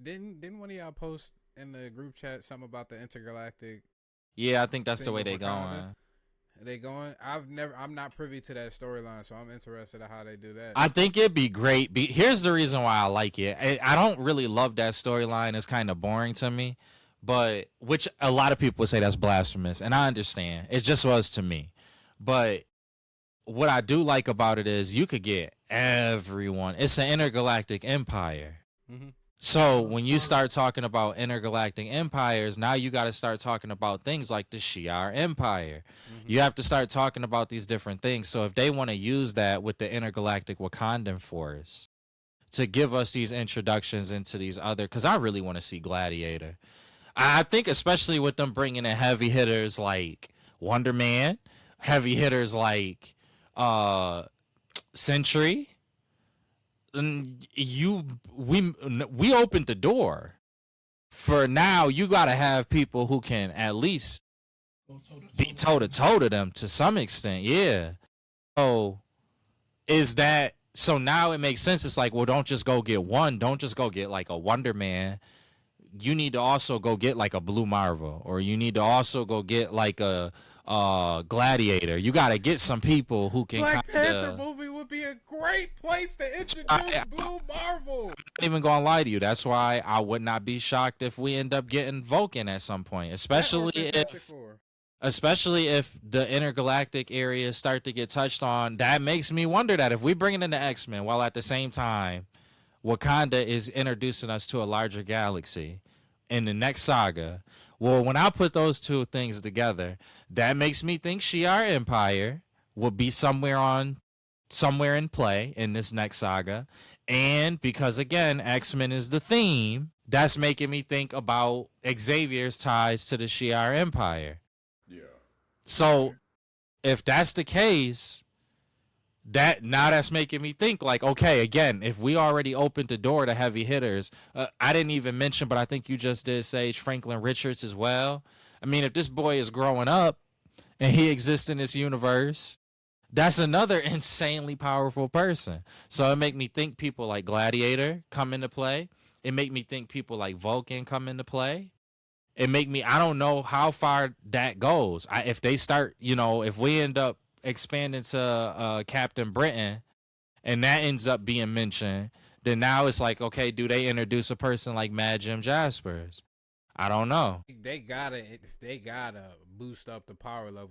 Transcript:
Didn't one of y'all post in the group chat something about the intergalactic Yeah, I think that's the thing way with they Wakanda? going. They going? I'm not privy to that storyline, so I'm interested in how they do that. I think it'd be great. Here's the reason why I like it. I don't really love that storyline. It's kind of boring to me, but which a lot of people would say that's blasphemous, and I understand. It just was to me. But what I do like about it is you could get everyone. It's an intergalactic empire. Mm-hmm. So when you start talking about intergalactic empires, now you got to start talking about things like the Shi'ar Empire. Mm-hmm. You have to start talking about these different things. So if they want to use that with the intergalactic Wakandan force to give us these introductions into these other, because I really want to see Gladiator. I think especially with them bringing in heavy hitters like Wonder Man, heavy hitters like Sentry. And we opened the door. For now, you gotta have people who can at least be toe to toe to them to some extent. Yeah. So is that so? Now it makes sense. It's like, well, don't just go get one. Don't just go get like a Wonder Man. You need to also go get like a Blue Marvel, or you need to also go get like a Gladiator. You got to get some people who can Black kinda, Panther movie would be a great place to introduce Blue Marvel. I'm not even gonna lie to you. That's why I would not be shocked if we end up getting Vulcan at some point, especially if the intergalactic areas start to get touched on. That makes me wonder that if we bring it into X-Men while at the same time Wakanda is introducing us to a larger galaxy in the next saga. Well, when I put those two things together, that makes me think Shi'ar Empire will be somewhere in play in this next saga. And because again, X-Men is the theme, that's making me think about Xavier's ties to the Shi'ar Empire. Yeah. So if that's the case, that's making me think like, okay, again, if we already opened the door to heavy hitters, I didn't even mention, but I think you just did, Sage, Franklin Richards as well. I mean, if this boy is growing up and he exists in this universe, that's another insanely powerful person. So it make me think people like Gladiator come into play. It make me think people like Vulcan come into play. It make me, I don't know how far that goes. If they start, if we end up expanding to Captain Britain and that ends up being mentioned, then now it's like, okay, do they introduce a person like Mad Jim Jaspers? I don't know. They gotta boost up the power level